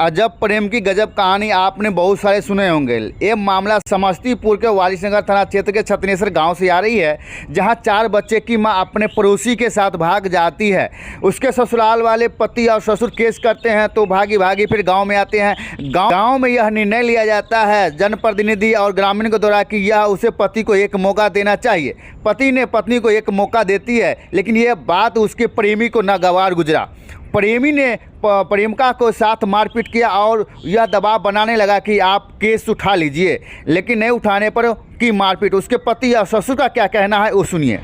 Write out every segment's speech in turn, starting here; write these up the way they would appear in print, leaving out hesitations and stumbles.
अजब प्रेम की गजब कहानी आपने बहुत सारे सुने होंगे। ये मामला समस्तीपुर के वारिसनगर थाना क्षेत्र के छतनेसर गांव से आ रही है, जहां 4 बच्चे की मां अपने पड़ोसी के साथ भाग जाती है। उसके ससुराल वाले पति और ससुर केस करते हैं तो भागी भागी फिर गांव में आते हैं। गांव में यह निर्णय लिया जाता है जनप्रतिनिधि और ग्रामीण के द्वारा कि यह उसे पति को एक मौका देना चाहिए। पति ने पत्नी को एक मौका देती है, लेकिन यह बात उसके प्रेमी को नागवार गुजरा। प्रेमी ने प्रेमिका को साथ मारपीट किया और यह दबाव बनाने लगा कि आप केस उठा लीजिए, लेकिन नहीं उठाने पर की मारपीट। उसके पति और ससुर का क्या कहना है वो सुनिए।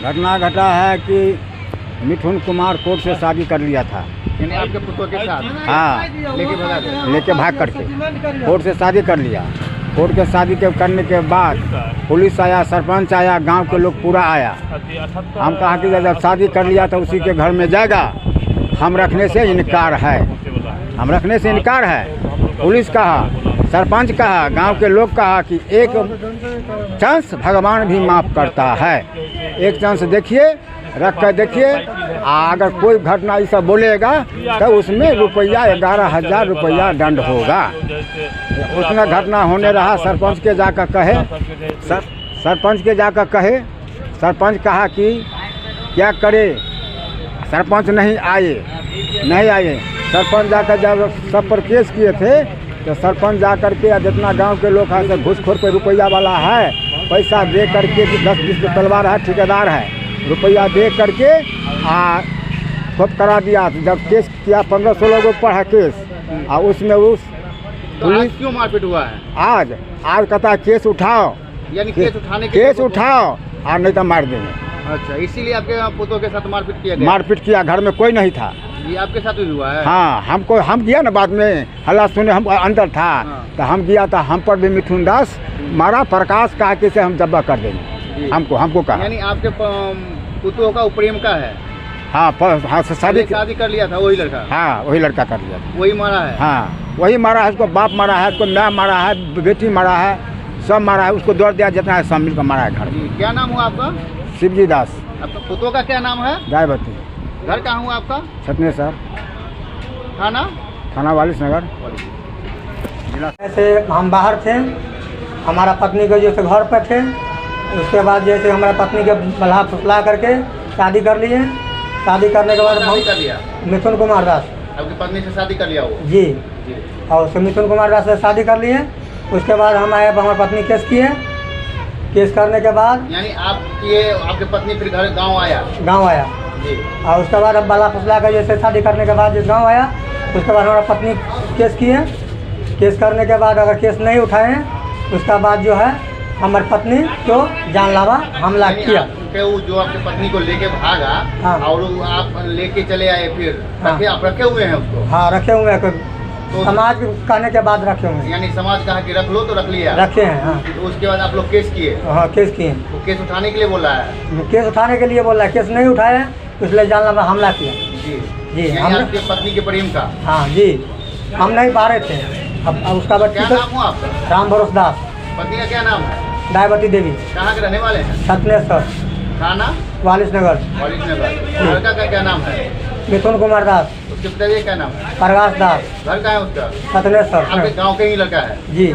घटना घटा है कि मिथुन कुमार कोर्ट से शादी कर लिया था। यानी आपके पुत्र के साथ? हाँ, लेके भाग करके कोर्ट से शादी कर लिया। कोर्ट के शादी के करने के बाद पुलिस आया, सरपंच आया, गांव के लोग पूरा आया। हम कहा कि जब शादी कर लिया तो उसी के घर में जाएगा, हम रखने से इनकार है, हम रखने से इनकार है। पुलिस कहा, सरपंच कहा, गांव के लोग कहा कि एक चांस भगवान भी माफ़ करता है, एक चांस देखिए, रख कर देखिए। अगर कोई घटना ऐसा बोलेगा तो उसमें रुपया 11,000 रुपया दंड होगा। उसमें घटना होने रहा, सरपंच के जाकर कहे, सरपंच के जाकर कहे, सरपंच कहा कि क्या करे, सरपंच नहीं आए। सरपंच जाकर जब सब पर केस किए थे तो सरपंच जाकर के जितना गांव के लोग हैं सब घूसखोर पे रुपया वाला है, पैसा दे करके 10-20 पे तलवार है, ठेकेदार है, रुपया दे करके खुद करा दिया। जब केस किया 1500 लोगों पर है केस, और उसमें उस पुलिस क्यों मारपीट हुआ है? आज कहता है केस उठाओ, यानी केस उठाने के केस उठाओ और नहीं तो मार देंगे। अच्छा, इसीलिए आपके पुत्रों के साथ मारपीट किया गया? मारपीट किया, घर में कोई नहीं था। ये आपके साथ भी हुआ है? हाँ, हम गया ना, बाद में हल्ला सुने, हम अंदर था। हाँ। तो हम गया था, हम पर भी मिथुन दास मारा, प्रकाश कहा कि से हम जब्बा कर देंगे, हमको कहा। यानी आपके पुत्रों का प्रेम का है? हाँ, शादी कर लिया था वही लड़का? हाँ, वही लड़का कर लिया था। वही मारा है? हाँ, वही मारा है। उसको बाप मारा है, उसको माँ मारा है, बेटी मारा है, सब मारा है। उसको दौड़ दिया, जितना है सब मिलकर मारा है घर में। क्या नाम हुआ आपका? शिवजी दास। आपका पुत्रों का क्या नाम है? गायवती। घर कहाँ हुआ आपका? छतनेसर, थाना वारिसनगर। ऐसे हम बाहर थे, हमारा पत्नी को जैसे घर पर थे, उसके बाद जैसे हमारा पत्नी के बल्हा फुसला करके शादी कर लिए। शादी करने के बाद शादी कर लिया? मिथुन कुमार दास। आपकी पत्नी से शादी कर लिया वो? जी। और उससे मिथुन कुमार दास से शादी कर लिए। उसके बाद हम आए, हमारी पत्नी केस किए। केस करने के बाद यानी आपकी पत्नी फिर घर गाँव आया? गाँव आया जी। और उसके बाद अब बल्हा फुसला कर जैसे शादी करने के बाद गाँव आया, उसके बाद हमारा पत्नी केस किए। केस करने के बाद अगर केस नहीं उठाए, उसका बाद जो है हमारी पत्नी को जानलेवा हमला किया। जो आपकी पत्नी को लेके भागा? हाँ। और आप लेके चले आए फिर? हाँ। आप रखे हुए हैं उसको? हाँ, रखे हुए हैं। तो समाज कहने के बाद रखे हुए हैं। यानी समाज कहा कि रख लो तो रख लिया? रखे हैं। हाँ। तो उसके बाद आप लोग केस किए? हाँ, केस किए। तो केस उठाने के लिए बोला है? केस उठाने के लिए बोला है। केस नहीं उठाए इसलिए जानलेवा हमला किया। जी। हम आपकी पत्नी के प्रेम का? हाँ जी, हम नहीं पा रहे थे। अब उसका बाद क्या नाम हुआ आपका? राम भरोस दास। पत्नी का क्या नाम है? गायवती देवी। कहाँ के रहने वाले हैं? छतनेसर, थाना वारिसनगर। लड़का का क्या नाम है? मिथुन कुमार दास। उसके पिताजी का क्या नाम है? प्रकाश दास। घर का है उसका? छतनेसर। आपके गाँव के ही लड़का है? जी।